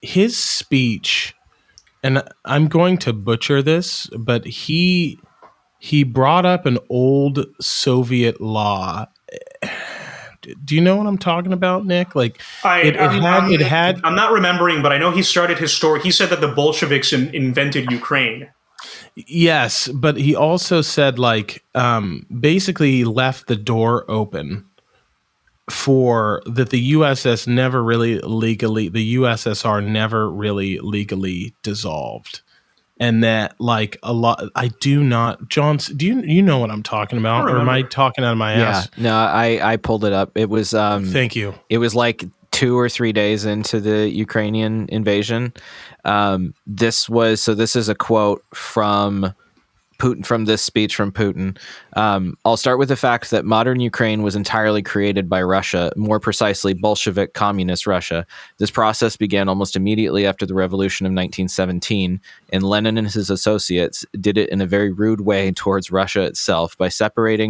his speech, and I'm going to butcher this, but he brought up an old Soviet law. Do you know what I'm talking about, Nick? Like it had. I'm not remembering, but I know he started his story. He said that the Bolsheviks invented Ukraine. Yes, but he also said basically he left the door open for that the USSR never really legally dissolved. And that a lot, I do not, John, do you know what I'm talking about? Or am I talking out of my ass? No, I pulled it up. It was, thank you. It was like 2 or 3 days into the Ukrainian invasion. This is a quote from Putin, from this speech from Putin. I'll start with the fact that modern Ukraine was entirely created by Russia, more precisely Bolshevik communist Russia. This process began almost immediately after the revolution of 1917, and Lenin and his associates did it in a very rude way towards Russia itself by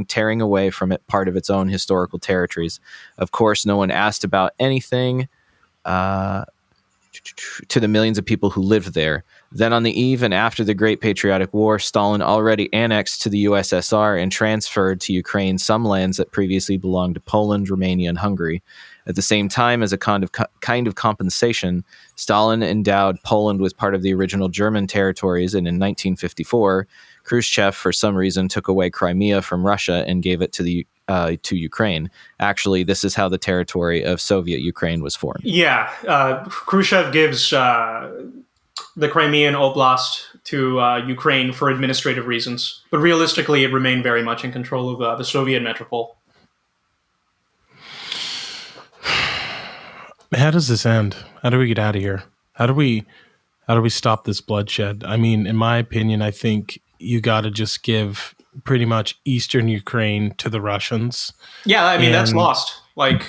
tearing away from it part of its own historical territories. Of course, no one asked about anything to the millions of people who lived there. Then on the eve and after the Great Patriotic War, Stalin already annexed to the USSR and transferred to Ukraine some lands that previously belonged to Poland, Romania, and Hungary. At the same time, as a kind of compensation, Stalin endowed Poland with part of the original German territories, and in 1954, Khrushchev, for some reason, took away Crimea from Russia and gave it to Ukraine. Actually, this is how the territory of Soviet Ukraine was formed. Yeah, Khrushchev gives the Crimean Oblast to Ukraine for administrative reasons, but realistically, it remained very much in control of the Soviet metropole. How does this end? How do we get out of here? How do we stop this bloodshed? I mean, in my opinion, I think you got to just give pretty much Eastern Ukraine to the Russians. Yeah, I mean, that's lost. Like,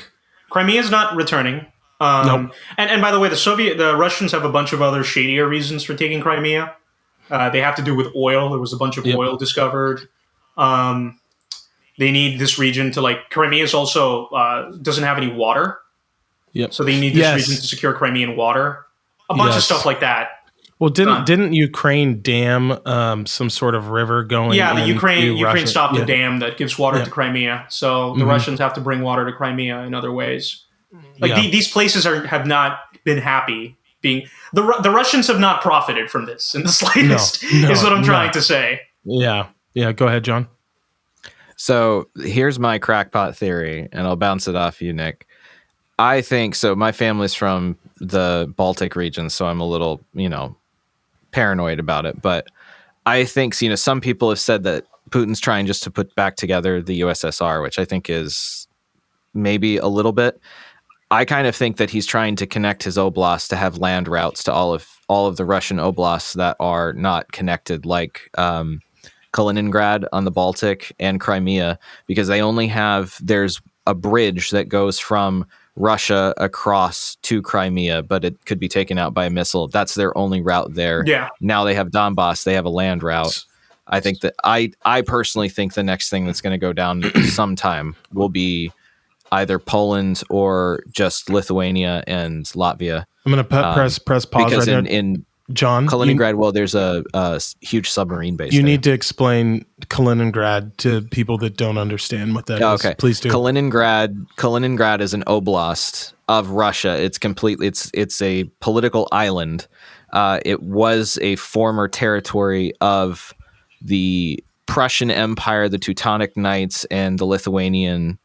Crimea is not returning. Nope. And by the way, the Russians have a bunch of other shadier reasons for taking Crimea. They have to do with oil. There was a bunch of oil discovered. They need this region to Crimea is also doesn't have any water. Yep. So they need this region to secure Crimean water. A bunch of stuff like that. Well, didn't Ukraine dam some sort of river going? Yeah, the Ukraine stopped the dam that gives water to Crimea. So the Russians have to bring water to Crimea in other ways. These places have not been happy being the Russians have not profited from this in the slightest. Is what I'm trying to say. Yeah. Go ahead, John. So here's my crackpot theory, and I'll bounce it off you, Nick. I think so. My family's from the Baltic region, so I'm a little, paranoid about it. But I think, some people have said that Putin's trying just to put back together the USSR, which I think is maybe a little bit. I kind of think that he's trying to connect his oblasts to have land routes to all of the Russian oblasts that are not connected, like Kaliningrad on the Baltic and Crimea, because there's a bridge that goes from Russia across to Crimea, but it could be taken out by a missile. That's their only route there. Yeah. Now they have Donbass. They have a land route. I think that I personally think the next thing that's going to go down sometime will be either Poland or just Lithuania and Latvia. I'm going to press pause because right there. in John, Kaliningrad, there's a huge submarine base. You need to explain Kaliningrad to people that don't understand what that is. Okay, please do. Kaliningrad is an oblast of Russia. It's a political island. It was a former territory of the Prussian Empire, the Teutonic Knights, and the Lithuanian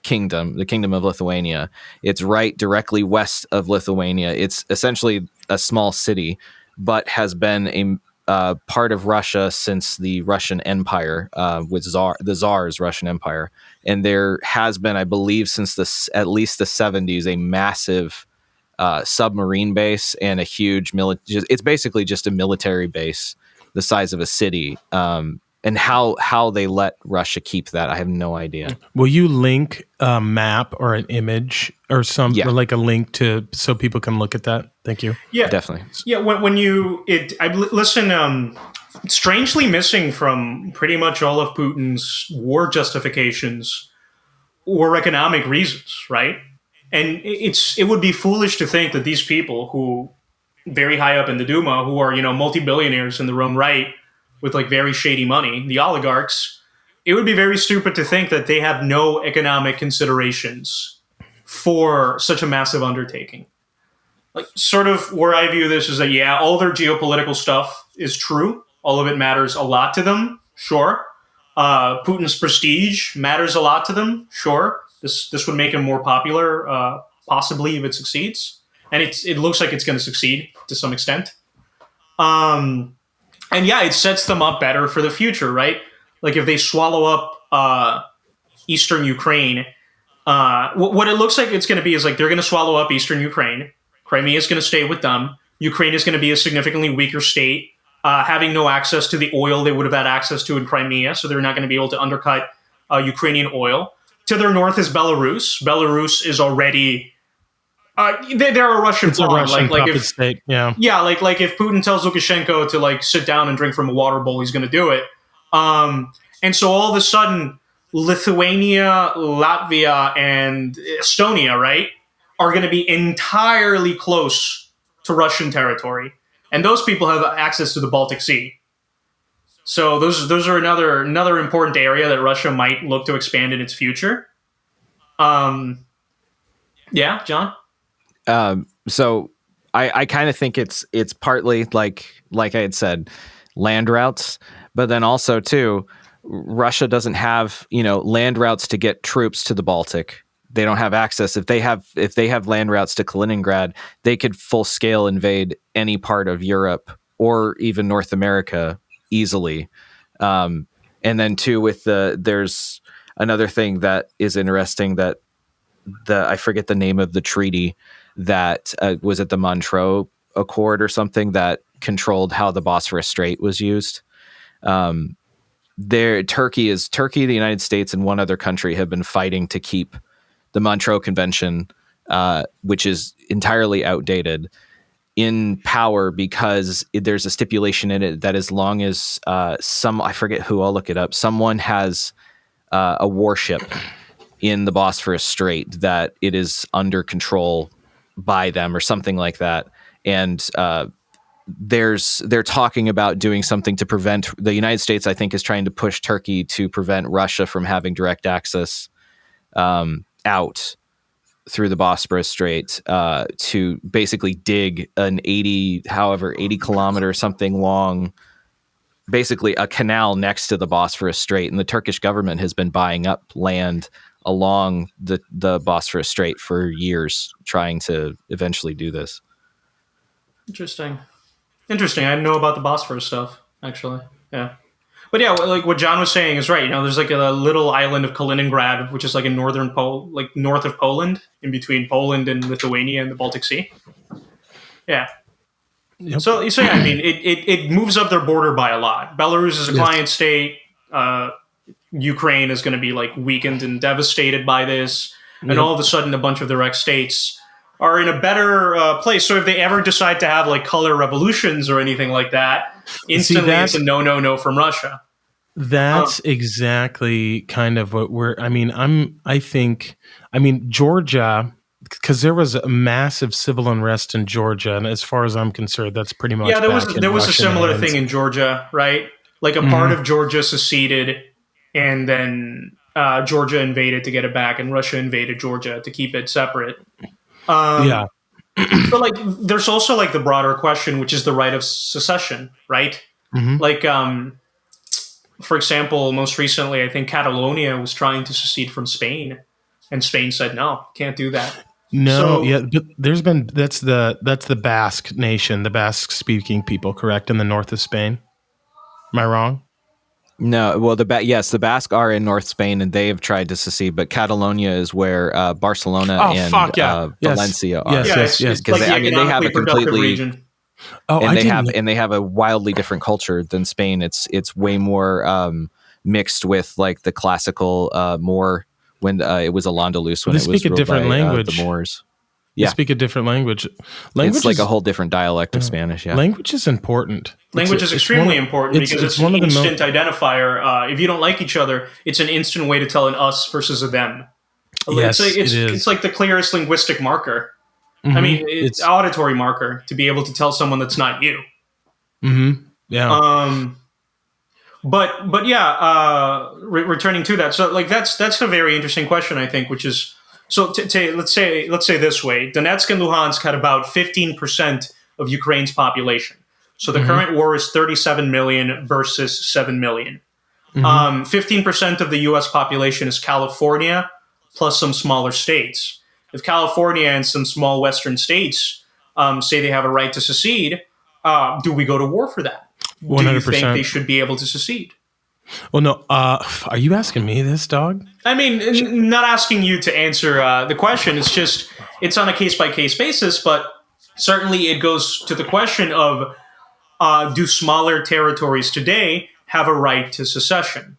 kingdom, the Kingdom of Lithuania. It's right directly west of Lithuania. It's essentially a small city, but has been a part of Russia since the Russian Empire, with the Tsar's Russian Empire. And there has been, I believe, since at least the 70s, a massive submarine base and a huge it's basically just a military base the size of a city. And how they let Russia keep that, I have no idea. Will you link a map or an image or or like a link so people can look at that? Thank you. Yeah, definitely. Yeah, listen. Strangely missing from pretty much all of Putin's war justifications were economic reasons, right? And it would be foolish to think that these people who very high up in the Duma who are, multi-billionaires in their own right with like very shady money, the oligarchs, it would be very stupid to think that they have no economic considerations for such a massive undertaking. Like, sort of where I view this is that, yeah, all their geopolitical stuff is true. All of it matters a lot to them, sure. Putin's prestige matters a lot to them, sure. This would make him more popular, possibly if it succeeds. And it looks like it's going to succeed to some extent. And yeah, it sets them up better for the future, right? Like if they swallow up eastern Ukraine, what it looks like it's going to be is like they're going to swallow up eastern Ukraine. Crimea is going to stay with them. Ukraine is going to be a significantly weaker state, having no access to the oil they would have had access to in Crimea, so they're not going to be able to undercut Ukrainian oil. To their north is Belarus. Belarus is already they're a Russian pawn. Like if state. Yeah, like if Putin tells Lukashenko to like sit down and drink from a water bowl, he's going to do it. And so all of a sudden, Lithuania, Latvia, and Estonia, right, are going to be entirely close to Russian territory, and those people have access to the Baltic Sea. So those are another important area that Russia might look to expand in its future. Yeah, John. So I kind of think it's partly like I had said, land routes, but then also too, Russia doesn't have land routes to get troops to the Baltic. They don't have access. If they have land routes to Kaliningrad, they could full scale invade any part of Europe or even North America easily. And then too, there's another thing that is interesting that I forget the name of the treaty that was at the Montreux Accord or something that controlled how the Bosphorus Strait was used. Turkey, the United States, and one other country have been fighting to keep the Montreux Convention, which is entirely outdated, in power because there's a stipulation in it that as long as I forget who, I'll look it up, someone has a warship in the Bosphorus Strait, that it is under control by them or something like that. And they're talking about doing something to prevent the United States, I think, is trying to push Turkey to prevent Russia from having direct access out through the Bosporus Strait to basically dig an 80 kilometer something long, basically a canal next to the Bosphorus Strait. And the Turkish government has been buying up land along the Bosphorus Strait for years, trying to eventually do this. Interesting. I didn't know about the Bosphorus stuff, actually. Yeah. But yeah, like what John was saying is right. There's like a little island of Kaliningrad, which is like in north of Poland, in between Poland and Lithuania and the Baltic Sea. Yeah. Yep. So yeah, I mean, it moves up their border by a lot. Belarus is a client state. Ukraine is going to be like weakened and devastated by this, and all of a sudden, a bunch of their ex-states are in a better place. So if they ever decide to have like color revolutions or anything like that, instantly it's a no from Russia. That's exactly kind of what Georgia, because there was a massive civil unrest in Georgia, and as far as I'm concerned, that's pretty much there was a similar thing in Georgia, right? Like a part of Georgia seceded, and then Georgia invaded to get it back, and Russia invaded Georgia to keep it separate. But like, there's also like the broader question, which is the right of secession, right? Mm-hmm. Like, for example, most recently, I think Catalonia was trying to secede from Spain, and Spain said no, can't do that. No, but that's the Basque nation, the Basque speaking people, correct, in the north of Spain. Am I wrong? No, well, the Basque are in North Spain, and they have tried to secede, but Catalonia is where Barcelona and Valencia are. Yes. Because they have a completely region. They have a wildly different culture than Spain. It's way more mixed with like the classical more when it was Al-Andalus, when it was ruled by the Moors. Yeah, speak a different language. It's like a whole different dialect of Spanish. Yeah, language is important. Language is extremely important because it's an instant identifier. If you don't like each other, it's an instant way to tell an us versus a them. Yes, it's like the clearest linguistic marker. I mean, it's auditory marker to be able to tell someone that's not you. Yeah. But yeah, returning to that, so like that's a very interesting question, I think, which is so let's say this way: Donetsk and Luhansk had about 15% of Ukraine's population. So the current war is 37 million versus 7 million. 15% of the U.S. population is California, plus some smaller states. If California and some small Western states say they have a right to secede, do we go to war for that? 100%. Do you think they should be able to secede? Well, no. Are you asking me this, dog? I mean, not asking you to answer the question. It's just, it's on a case-by-case basis, but certainly it goes to the question of, do smaller territories today have a right to secession?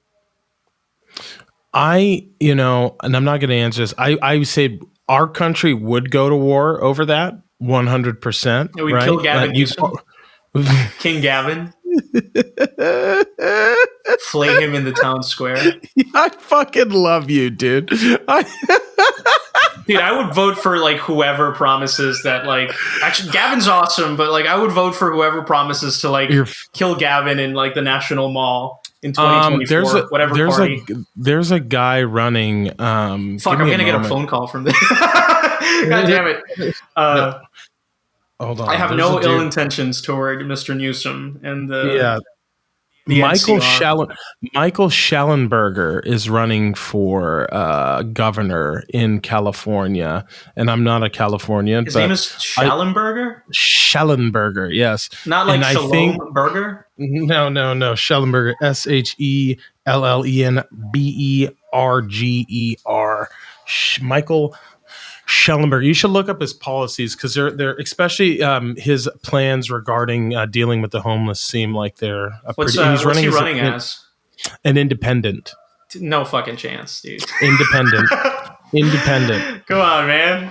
And I'm not going to answer this. I would say our country would go to war over that 100%. We'd kill Gavin Newsom. King Gavin. Flay him in the town square. I fucking love you, dude. Dude, I would vote for like whoever promises that, like, actually Gavin's awesome, but like I would vote for whoever promises to like kill Gavin in like the National Mall in 2024. There's a guy running. Fuck, I'm gonna get a phone call from this. God damn it. Hold on. I have no ill intentions toward Mr. Newsom and the Michael Schellenberger is running for governor in California, and I'm not a Californian. His name is Schellenberger? Schellenberger, yes. Not like Shalom Burger? No. Schellenberger, Schellenberger. Michael Schellenberger. You should look up his policies because they're especially his plans regarding dealing with the homeless seem like they're what's he running as? An independent. No fucking chance, dude. Independent. Come on, man.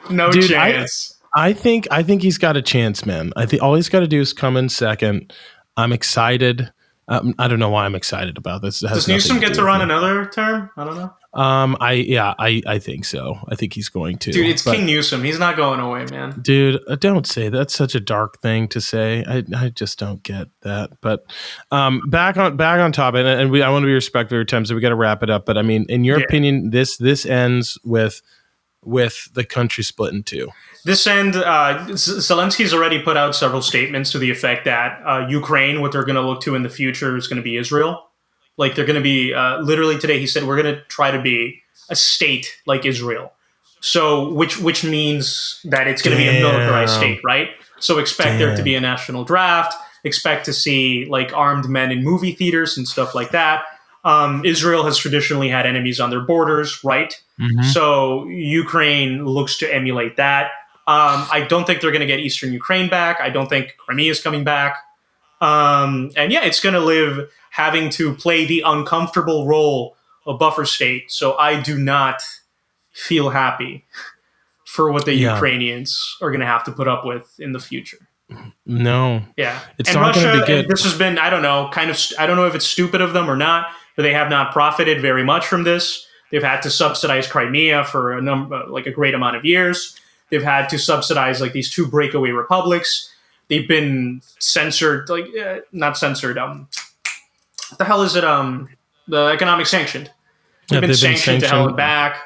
No chance. I think he's got a chance, man. I think all he's got to do is come in second. I'm excited. I don't know why I'm excited about this. Does Newsom get to run another term? I don't know. I think so. I think he's going to. Dude, it's King Newsom. He's not going away, man. Dude, don't say that. That's such a dark thing to say. I just don't get that. But back on topic, and I want to be respectful of your time, so we got to wrap it up. But I mean, in your opinion, this ends with the country split in two. This end, Zelensky's already put out several statements to the effect that Ukraine, what they're going to look to in the future, is going to be Israel. Like they're going to be literally today. He said we're going to try to be a state like Israel. So which means that it's going to be a militarized state, right? So expect there to be a national draft. Expect to see like armed men in movie theaters and stuff like that. Israel has traditionally had enemies on their borders, right? Mm-hmm. So Ukraine looks to emulate that. I don't think they're going to get Eastern Ukraine back. I don't think Crimea is coming back. And yeah, it's going to live having to play the uncomfortable role of buffer state. So I do not feel happy for what the Ukrainians are going to have to put up with in the future. No. Yeah. It's not going to be good. This has been, I don't know if it's stupid of them or not, but they have not profited very much from this. They've had to subsidize Crimea for a great amount of years. They've had to subsidize like these two breakaway republics. They've been censored, not censored. What the hell is it? The economic sanctioned. They've been sanctioned to hell and back.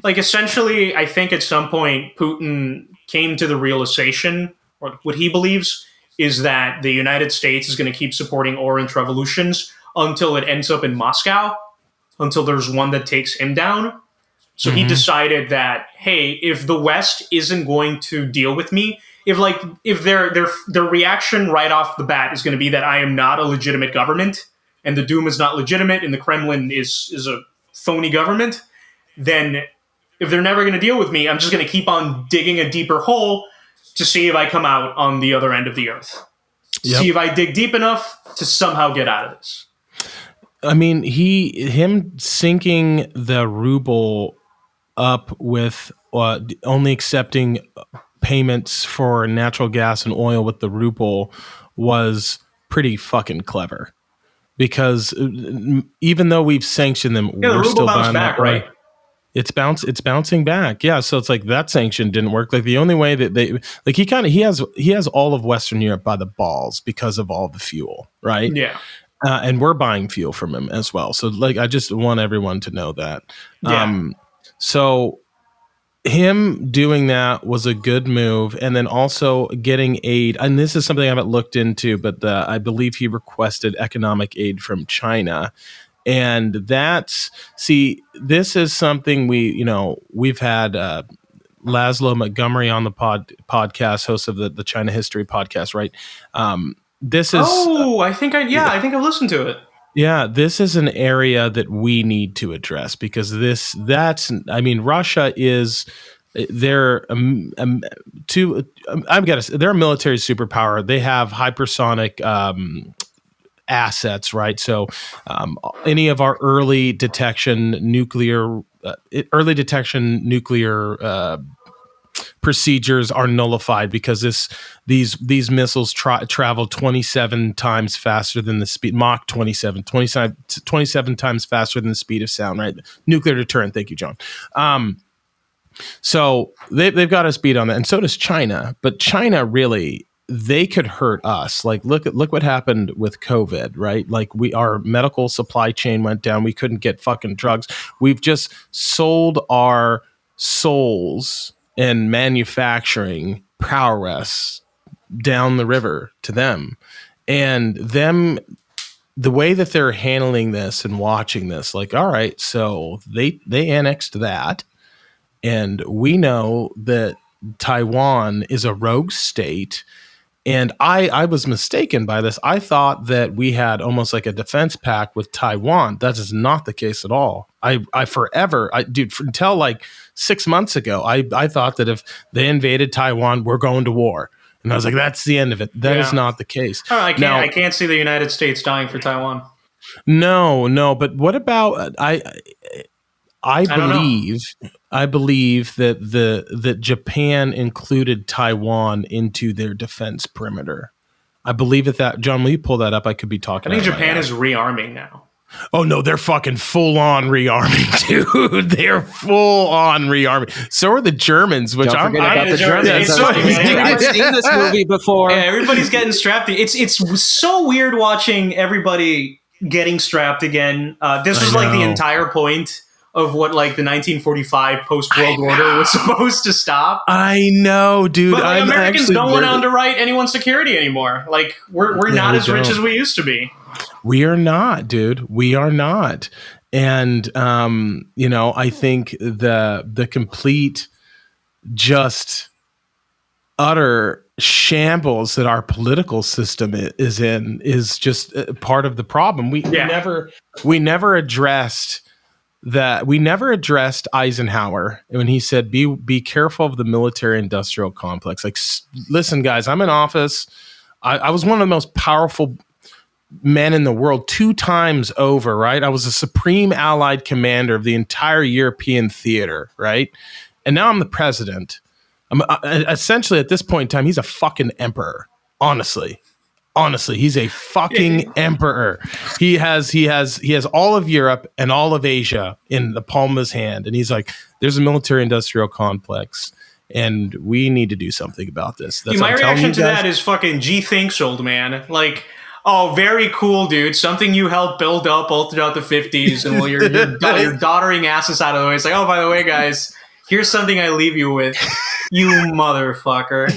Like essentially, I think at some point Putin came to the realization, or what he believes is that the United States is going to keep supporting orange revolutions until it ends up in Moscow, until there's one that takes him down. So he decided that, hey, if the West isn't going to deal with me, if their reaction right off the bat is going to be that I am not a legitimate government and the Duma is not legitimate and the Kremlin is a phony government, then if they're never going to deal with me, I'm just going to keep on digging a deeper hole to see if I come out on the other end of the earth. See if I dig deep enough to somehow get out of this. I mean, him sinking the ruble up with only accepting payments for natural gas and oil with the ruble was pretty fucking clever. Because even though we've sanctioned them, the ruble bounced back, right? It's bouncing back. Yeah. So it's like that sanction didn't work. Like the only way that they like he has all of Western Europe by the balls because of all the fuel, right? Yeah. And we're buying fuel from him as well. So like I just want everyone to know that. Yeah. So him doing that was a good move, and then also getting aid. And this is something I haven't looked into, but I believe he requested economic aid from China. And this is something we've had Laszlo Montgomery on the podcast, host of the China History podcast, right? This is. I think I've listened to it. Yeah, this is an area that we need to address because Russia is. They're they're a military superpower. They have hypersonic assets, right? So any of our early detection nuclear procedures are nullified because these missiles travel 27 times faster than the speed, Mach 27 times faster than the speed of sound, right? Nuclear deterrent. Thank you, John. So they've got us beat on that, and so does China. But China really, they could hurt us. Like look what happened with COVID, right? Like our medical supply chain went down. We couldn't get fucking drugs. We've just sold our souls and manufacturing prowess down the river to them, and the way that they're handling this and watching this, like, all right, so they annexed that, and we know that Taiwan is a rogue state. And I was mistaken by this. I thought that we had almost like a defense pact with Taiwan. That is not the case at all. Until like 6 months ago, I thought that if they invaded Taiwan, we're going to war. And I was like, that's the end of it. That is not the case. I can't see the United States dying for Taiwan. No. But what about I believe that Japan included Taiwan into their defense perimeter. I believe that John, will you pull that up? I could be talking. I think Japan is rearming now. Oh no, they're fucking full on rearming, dude. They're full on rearming. So are the Germans, which Don't forget about the Germans. I've seen this movie before. Yeah, everybody's getting strapped. It's so weird watching everybody getting strapped again. This was like the entire point of what like the 1945 post-World Order was supposed to stop. I know, dude. But like, Americans don't want to underwrite anyone's security anymore. Like we're not as rich as we used to be. We are not, dude. We are not. And I think the complete just utter shambles that our political system is in is just part of the problem. We never addressed that. We never addressed Eisenhower when he said, be careful of the military industrial complex. Like, listen, guys, I'm in office. I was one of the most powerful men in the world 2 times over, right? I was a supreme allied commander of the entire European theater, right? And now I'm the president. I'm essentially at this point in time, he's a fucking emperor. Honestly, he's a fucking emperor. He has all of Europe and all of Asia in the palm of his hand, and he's like, "There's a military-industrial complex, and we need to do something about this." My reaction to that is fucking gee, thanks, old man. Like, oh, very cool, dude. Something you helped build up all throughout the 50s, and while you're doddering asses out of the way, it's like, oh, by the way, guys, here's something I leave you with, you motherfucker.